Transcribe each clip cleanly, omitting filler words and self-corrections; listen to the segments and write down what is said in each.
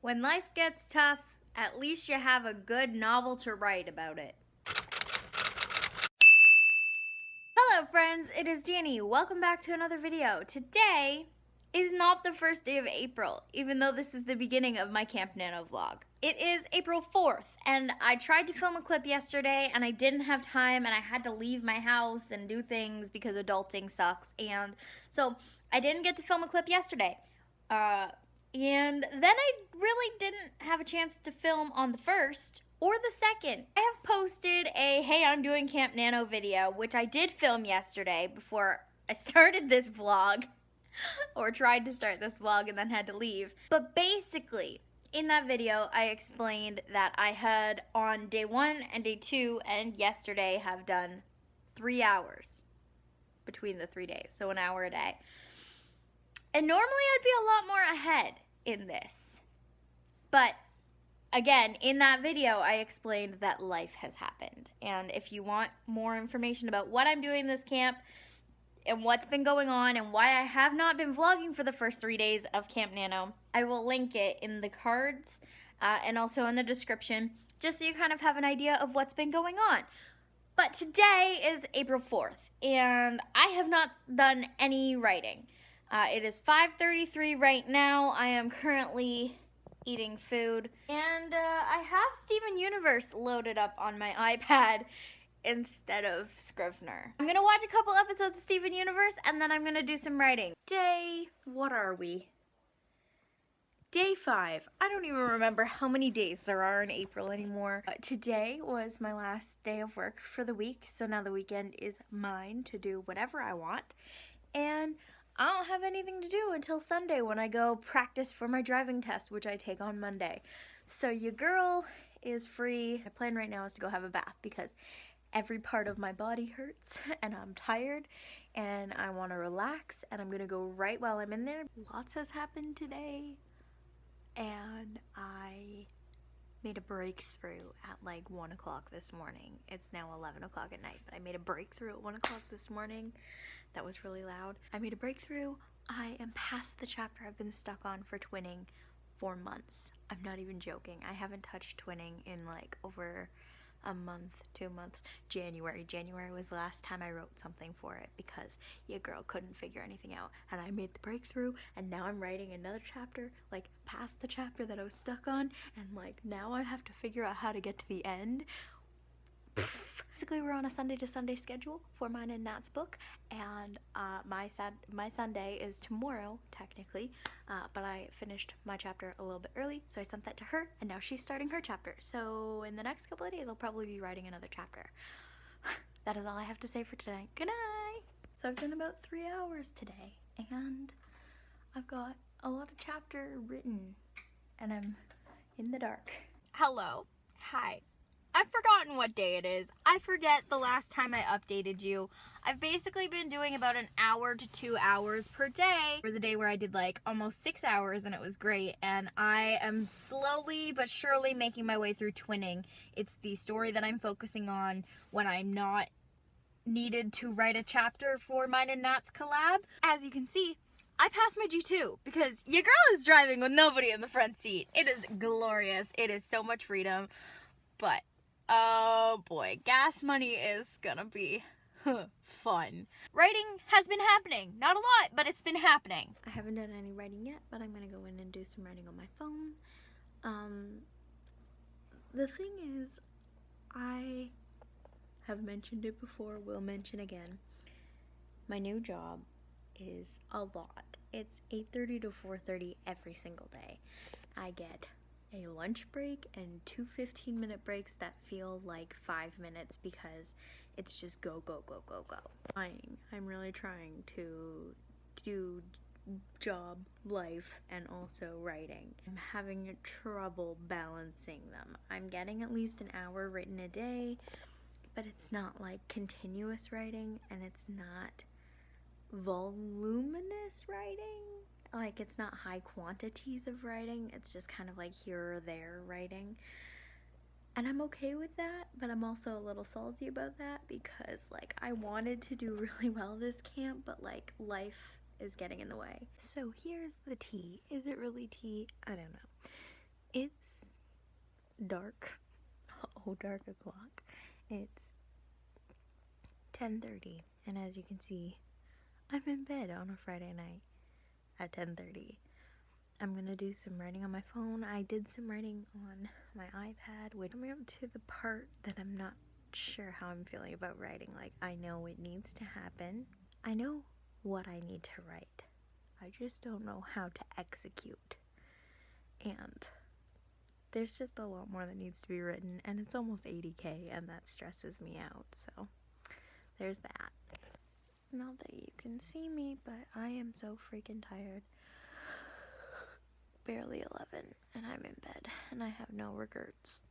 When life gets tough, at least you have a good novel to write about it. Hello friends, it is Danny. Welcome back to another video. Today is not the first day of April, even though this is the beginning of my Camp Nano vlog. It is April 4th, and I tried to film a clip yesterday, and I didn't have time, and I had to leave my house and do things because adulting sucks, and so I didn't get to film a clip yesterday. And then I really didn't have a chance to film on the 1st or the 2nd. I have posted a Hey I'm Doing Camp Nano video, which I did film yesterday before I started this vlog, or tried to start this vlog and then had to leave. But basically, in that video, I explained that I had on day 1 and day 2 and yesterday have done 3 hours between the 3 days, so an hour a day. And normally I'd be a lot more ahead in this. But again, in that video, I explained that life has happened. And if you want more information about what I'm doing this camp and what's been going on and why I have not been vlogging for the first 3 days of Camp Nano, I will link it in the cards and also in the description, just so you kind of have an idea of what's been going on. But today is April 4th, and I have not done any writing. It is 5:33 right now. I am currently eating food, and I have Steven Universe loaded up on my iPad instead of Scrivener. I'm gonna watch a couple episodes of Steven Universe, and then I'm gonna do some writing. What are we? Day 5. I don't even remember how many days there are in April anymore. Today was my last day of work for the week, so now the weekend is mine to do whatever I want. And I don't have anything to do until Sunday when I go practice for my driving test, which I take on Monday. So your girl is free. My plan right now is to go have a bath because every part of my body hurts and I'm tired and I want to relax, and I'm gonna go right while I'm in there. Lots has happened today, and I made a breakthrough at like 1 o'clock this morning. It's now 11 o'clock at night, but I made a breakthrough at 1 o'clock this morning. That was really loud. I made a breakthrough. I am past the chapter I've been stuck on for twinning for months. I'm not even joking. I haven't touched twinning in like over a month, 2 months. January was the last time I wrote something for it because your girl couldn't figure anything out, and I made the breakthrough, and now I'm writing another chapter, like past the chapter that I was stuck on, and like now I have to figure out how to get to the end. Basically, we're on a Sunday to Sunday schedule for mine and Nat's book, and my Sunday is tomorrow technically, but I finished my chapter a little bit early, so I sent that to her, and now she's starting her chapter. So in the next couple of days, I'll probably be writing another chapter. That is all I have to say for today. Good night. So I've done about 3 hours today, and I've got a lot of chapter written, and I'm in the dark. Hello. Hi. I've forgotten what day it is. I forget the last time I updated you. I've basically been doing about an hour to 2 hours per day. There was a day where I did like almost 6 hours and it was great, and I am slowly but surely making my way through twinning. It's the story that I'm focusing on when I'm not needed to write a chapter for mine and Nat's collab. As you can see, I passed my G2 because your girl is driving with nobody in the front seat. It is glorious. It is so much freedom, but oh boy, gas money is gonna be fun. Writing has been happening. Not a lot, but it's been happening. I haven't done any writing yet, but I'm gonna go in and do some writing on my phone. The thing is, I have mentioned it before, will mention again. My new job is a lot. It's 8:30 to 4:30 every single day. I get a lunch break and 2 15-minute breaks that feel like 5 minutes because it's just go, go, go, go, go. I'm really trying to do job, life, and also writing. I'm having trouble balancing them. I'm getting at least an hour written a day, but it's not like continuous writing, and it's not voluminous writing. Like, it's not high quantities of writing, it's just kind of like here or there writing. And I'm okay with that, but I'm also a little salty about that because, like, I wanted to do really well this camp, but, like, life is getting in the way. So here's the tea. Is it really tea? I don't know. It's dark. Oh, dark o'clock. It's 10:30, and as you can see, I'm in bed on a Friday night at 10:30. I'm gonna do some writing on my phone. I did some writing on my iPad, which I'm up to the part that I'm not sure how I'm feeling about writing. Like, I know it needs to happen. I know what I need to write. I just don't know how to execute. And there's just a lot more that needs to be written, and it's almost 80K, and that stresses me out, so there's that. Not that you can see me, but I am so freaking tired. Barely 11, and I'm in bed, and I have no regrets.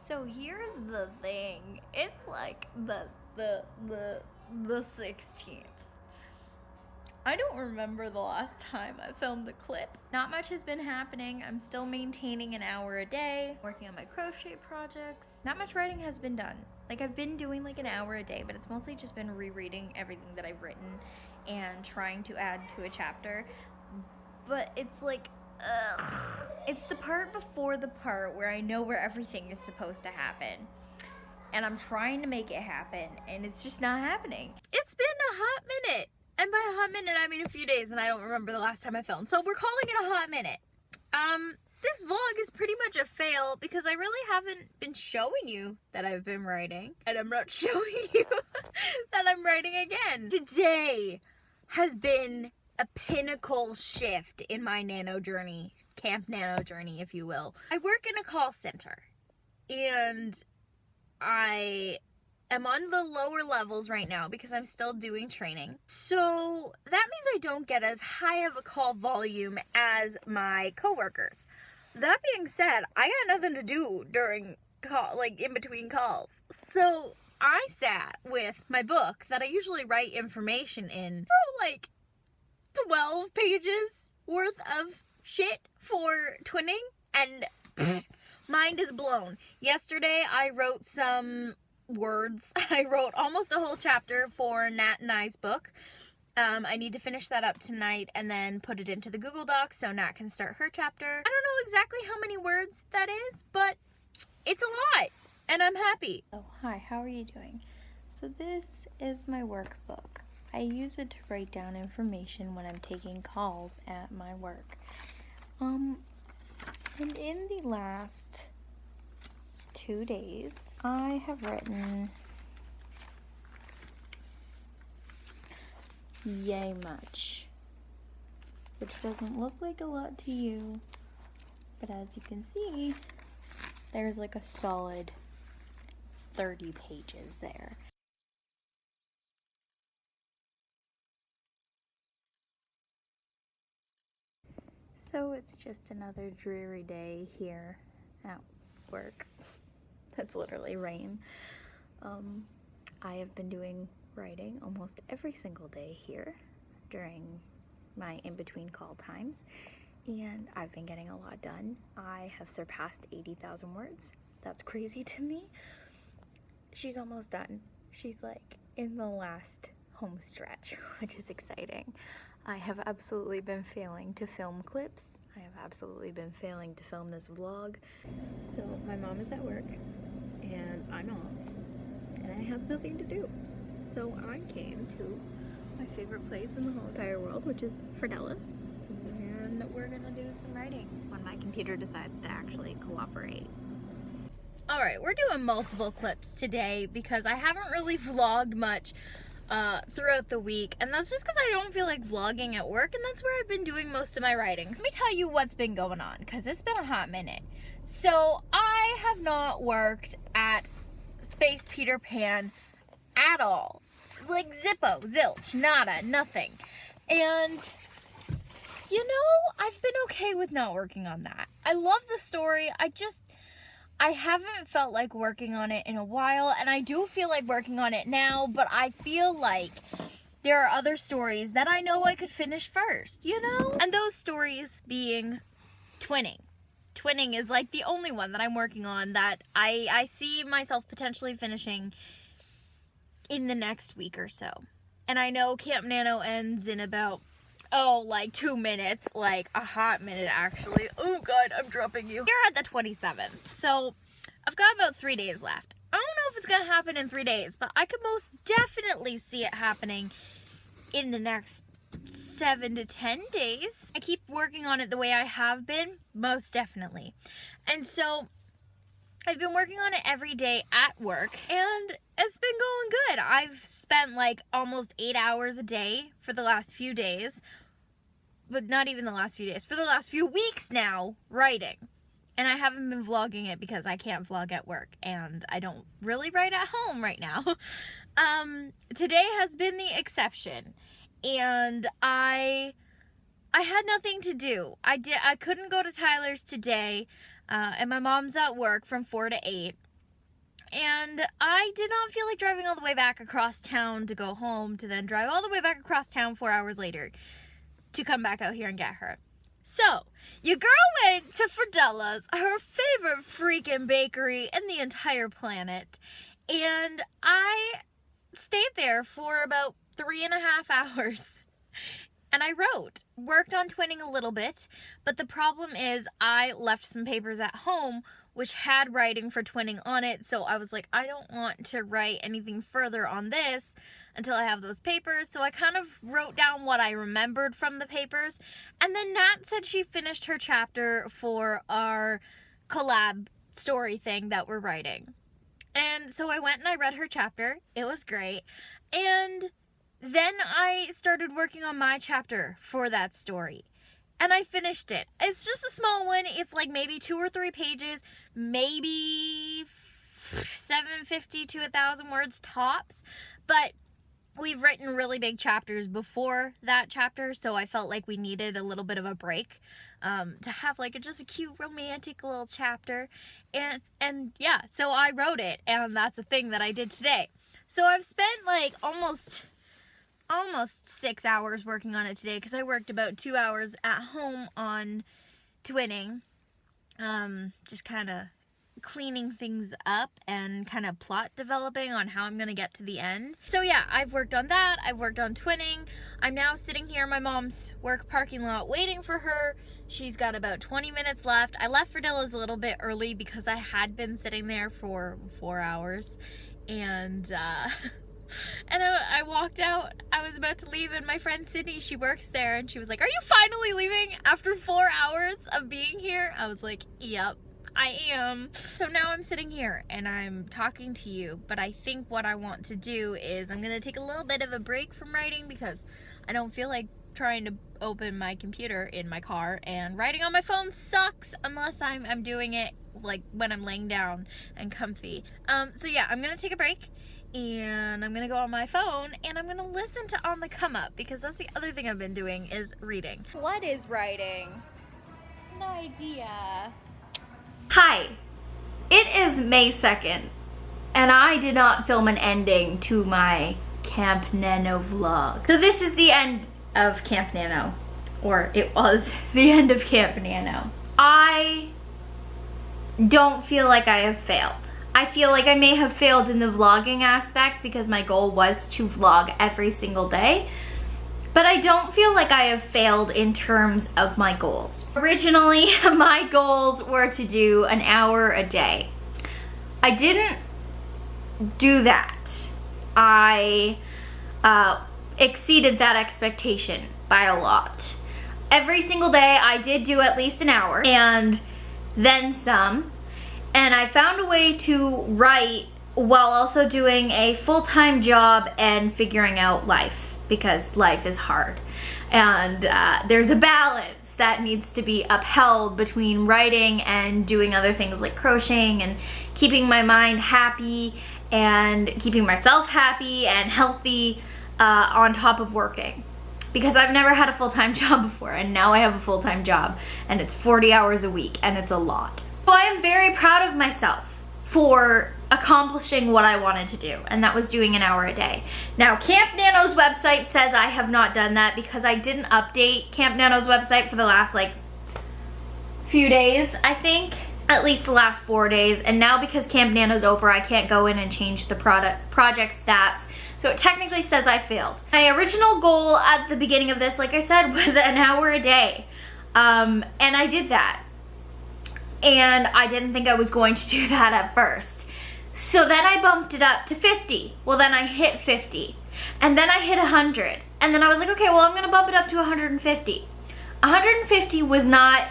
So here's the thing. It's like the 16th. I don't remember the last time I filmed a clip. Not much has been happening. I'm still maintaining an hour a day, working on my crochet projects. Not much writing has been done. Like, I've been doing like an hour a day, but it's mostly just been rereading everything that I've written and trying to add to a chapter. But it's like, ugh. It's the part before the part where I know where everything is supposed to happen. And I'm trying to make it happen, and it's just not happening. It's been a hot minute. And by a hot minute, I mean a few days, and I don't remember the last time I filmed. So we're calling it a hot minute. This vlog is pretty much a fail because I really haven't been showing you that I've been writing. And I'm not showing you that I'm writing again. Today has been a pinnacle shift in my nano journey, Camp Nano journey, if you will. I work in a call center, and I am on the lower levels right now because I'm still doing training. So that means I don't get as high of a call volume as my coworkers. That being said, I got nothing to do during call, like in between calls. So I sat with my book that I usually write information in, like 12 pages worth of shit for twinning, and mind is blown. Yesterday I wrote some words. I wrote almost a whole chapter for Nat and I's book. I need to finish that up tonight and then put it into the Google Docs so Nat can start her chapter. I don't know exactly how many words that is, but it's a lot, and I'm happy. Oh, hi, how are you doing? So this is my workbook. I use it to write down information when I'm taking calls at my work. And in the last 2 days, I have written yay much, which doesn't look like a lot to you, but as you can see, there's like a solid 30 pages there. So it's just another dreary day here at work. That's literally rain. I have been doing writing almost every single day here during my in-between call times, and I've been getting a lot done. I have surpassed 80,000 words. That's crazy to me. She's almost done. She's like in the last home stretch, which is exciting. I have absolutely been failing to film clips. I have absolutely been failing to film this vlog. So my mom is at work and I'm off and I have nothing to do. So I came to my favorite place in the whole entire world, which is Fidelis, and we're gonna do some writing when my computer decides to actually cooperate. Alright, we're doing multiple clips today because I haven't really vlogged much throughout the week, and that's just because I don't feel like vlogging at work, and that's where I've been doing most of my writing. So let me tell you what's been going on, because it's been a hot minute. So I have not worked at Space Peter Pan at all. Like zippo, zilch, nada, nothing. And you know, I've been okay with not working on that. I love the story. I haven't felt like working on it in a while, and I do feel like working on it now, but I feel like there are other stories that I know I could finish first, you know? And those stories being twinning. Twinning is like the only one that I'm working on that I see myself potentially finishing in the next week or so. And I know Camp Nano ends in about like 2 minutes, like a hot minute actually. Oh God, I'm dropping you. You're at the 27th, so I've got about 3 days left. I don't know if it's gonna happen in 3 days, but I could most definitely see it happening in the next 7 to 10 days. I keep working on it the way I have been, most definitely. And so I've been working on it every day at work, and it's been going good. I've spent like almost 8 hours a day for the last few days, but not even the last few days, for the last few weeks now, writing. And I haven't been vlogging it because I can't vlog at work, and I don't really write at home right now. Today has been the exception, and I had nothing to do. I couldn't go to Tyler's today, and my mom's at work from 4 to 8. And I did not feel like driving all the way back across town to go home, to then drive all the way back across town 4 hours later to come back out here and get her. So, your girl went to Fredella's, her favorite freaking bakery in the entire planet, and I stayed there for about 3.5 hours. And I worked on twinning a little bit, but the problem is I left some papers at home which had writing for twinning on it, so I was like, I don't want to write anything further on this until I have those papers. So I kind of wrote down what I remembered from the papers, and then Nat said she finished her chapter for our collab story thing that we're writing. And so I went and I read her chapter. It was great. And then I started working on my chapter for that story, and I finished it. It's just a small one. It's like maybe 2 or 3 pages, maybe 750 to 1,000 words tops, but we've written really big chapters before that chapter, so I felt like we needed a little bit of a break to have like just a cute romantic little chapter, and yeah, so I wrote it, and that's the thing that I did today. So I've spent like almost 6 hours working on it today, because I worked about 2 hours at home on twinning, just kind of cleaning things up and kind of plot developing on how I'm gonna get to the end. So yeah, I've worked on that. I've worked on twinning. I'm now sitting here in my mom's work parking lot waiting for her. She's got about 20 minutes left. I left Fredella's a little bit early because I had been sitting there for 4 hours, and I walked out. I was about to leave, and my friend Sydney, she works there, and she was like, "Are you finally leaving after 4 hours of being here?" I was like, "Yep, I am." So now I'm sitting here and I'm talking to you, but I think what I want to do is I'm gonna take a little bit of a break from writing, because I don't feel like trying to open my computer in my car, and writing on my phone sucks unless I'm doing it like when I'm laying down and comfy. So yeah, I'm gonna take a break, and I'm gonna go on my phone, and I'm gonna listen to On the Come Up, because that's the other thing I've been doing, is reading. What is writing? No idea. Hi, it is May 2nd, and I did not film an ending to my Camp Nano vlog. So this is the end of Camp Nano, or it was the end of Camp Nano. I don't feel like I have failed. I feel like I may have failed in the vlogging aspect, because my goal was to vlog every single day, but I don't feel like I have failed in terms of my goals. Originally, my goals were to do an hour a day. I didn't do that. I exceeded that expectation by a lot. Every single day I did do at least an hour, and then some. And I found a way to write while also doing a full-time job and figuring out life, because life is hard. And there's a balance that needs to be upheld between writing and doing other things like crocheting, and keeping my mind happy and keeping myself happy and healthy on top of working. Because I've never had a full-time job before, and now I have a full-time job, and it's 40 hours a week, and it's a lot. So I am very proud of myself for accomplishing what I wanted to do, and that was doing an hour a day. Now, Camp Nano's website says I have not done that, because I didn't update Camp Nano's website for the last like few days, I think. At least the last 4 days, and now because Camp Nano's over, I can't go in and change the project stats. So it technically says I failed. My original goal at the beginning of this, like I said, was an hour a day. And I did that. And I didn't think I was going to do that at first. So then I bumped it up to 50. Well, then I hit 50. And then I hit 100. And then I was like, okay, well, I'm going to bump it up to 150. 150 was not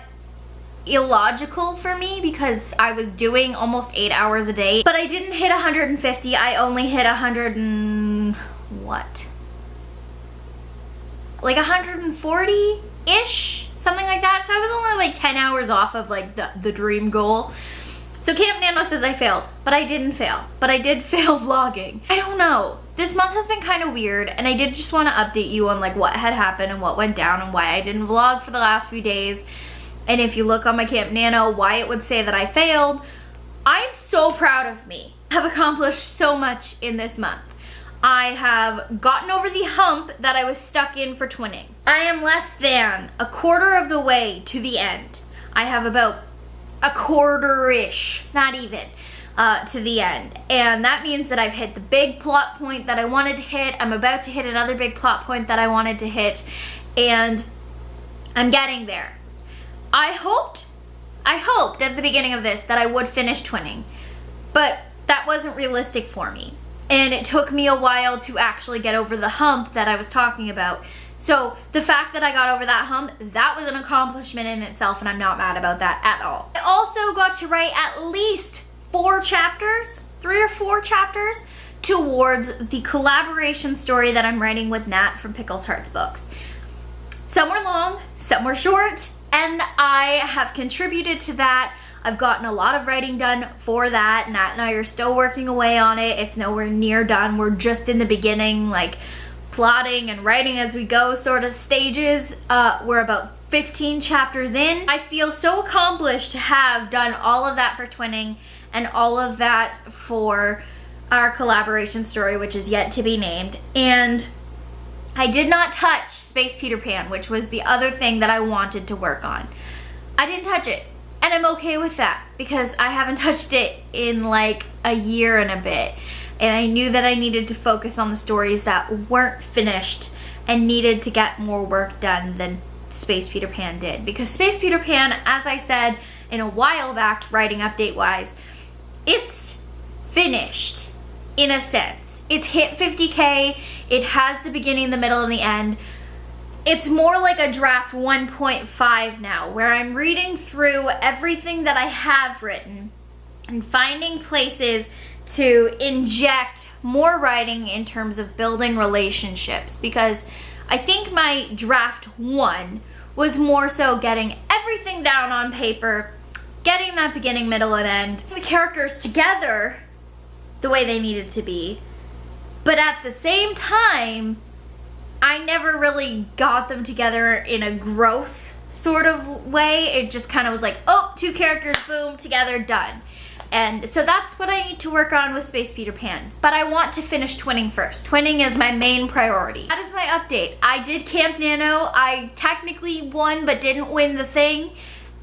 illogical for me because I was doing almost 8 hours a day. But I didn't hit 150. I only hit 100 and what? Like 140-ish? Something like that. So I was only like 10 hours off of like the dream goal. So Camp Nano says I failed, but I didn't fail. But I did fail vlogging. I don't know. This month has been kind of weird, and I did just want to update you on like what had happened and what went down and why I didn't vlog for the last few days. And if you look on my Camp Nano, why it would say that I failed. I'm so proud of me. I have accomplished so much in this month. I have gotten over the hump that I was stuck in for twinning. I am less than a quarter of the way to the end. I have about a quarter-ish, not even, to the end. And that means that I've hit the big plot point that I wanted to hit. I'm about to hit another big plot point that I wanted to hit. And I'm getting there. I hoped at the beginning of this that I would finish twinning. But that wasn't realistic for me. And it took me a while to actually get over the hump that I was talking about. So the fact that I got over that hump, that was an accomplishment in itself, and I'm not mad about that at all. I also got to write at least 4 chapters, 3 or 4 chapters, towards the collaboration story that I'm writing with Nat from Pickles Hearts Books. Some were long, some were short, and I have contributed to that. I've gotten a lot of writing done for that. Nat and I are still working away on it. It's nowhere near done. We're just in the beginning, like plotting and writing as we go sort of stages. We're about 15 chapters in. I feel so accomplished to have done all of that for twinning and all of that for our collaboration story, which is yet to be named. And I did not touch Space Peter Pan, which was the other thing that I wanted to work on. I didn't touch it. And I'm okay with that because I haven't touched it in like a year and a bit. And I knew that I needed to focus on the stories that weren't finished and needed to get more work done than Space Peter Pan did. Because Space Peter Pan, as I said in a while back, writing update wise, it's finished in a sense. It's hit 50K, it has the beginning, the middle, and the end. It's more like a draft 1.5 now, where I'm reading through everything that I have written and finding places to inject more writing in terms of building relationships, because I think my draft 1 was more so getting everything down on paper, getting that beginning, middle, and end, the characters together the way they needed to be, but at the same time, I never really got them together in a growth sort of way. It just kind of was like, oh, 2 characters, boom, together, done. And so that's what I need to work on with Space Peter Pan. But I want to finish twinning first. Twinning is my main priority. That is my update. I did Camp Nano. I technically won but didn't win the thing.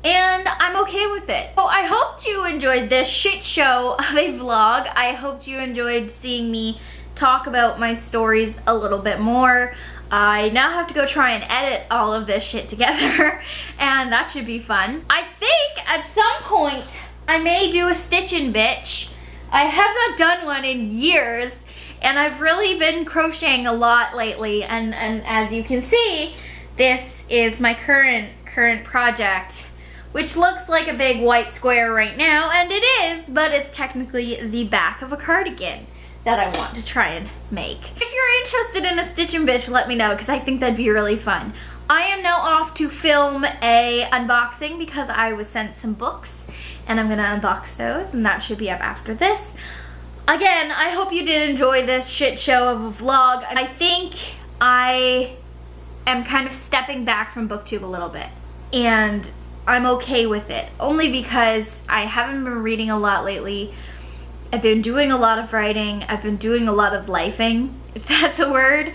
And I'm okay with it. So I hope you enjoyed this shit show of a vlog. I hope you enjoyed seeing me talk about my stories a little bit more. I now have to go try and edit all of this shit together, and that should be fun. I think at some point I may do a stitching bitch. I have not done one in years, and I've really been crocheting a lot lately, and as you can see, this is my current project, which looks like a big white square right now, and it is, but it's technically the back of a cardigan that I want to try and make. If you're interested in a stitching bitch, let me know, because I think that'd be really fun. I am now off to film a unboxing because I was sent some books, and I'm gonna unbox those, and that should be up after this. Again, I hope you did enjoy this shit show of a vlog. I think I am kind of stepping back from BookTube a little bit, and I'm okay with it, only because I haven't been reading a lot lately. I've been doing a lot of writing, I've been doing a lot of lifing, if that's a word,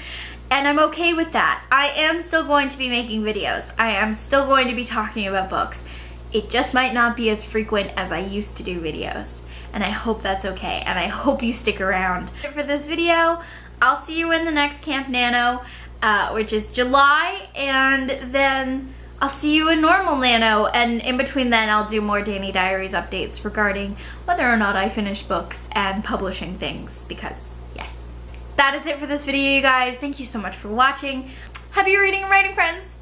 and I'm okay with that. I am still going to be making videos. I am still going to be talking about books. It just might not be as frequent as I used to do videos, and I hope that's okay, and I hope you stick around. For this video, I'll see you in the next Camp Nano, which is July, and then I'll see you in normal Nano, and in between then I'll do more Danni Diaries updates regarding whether or not I finish books and publishing things, because yes. That is it for this video, you guys. Thank you so much for watching. Happy reading and writing, friends!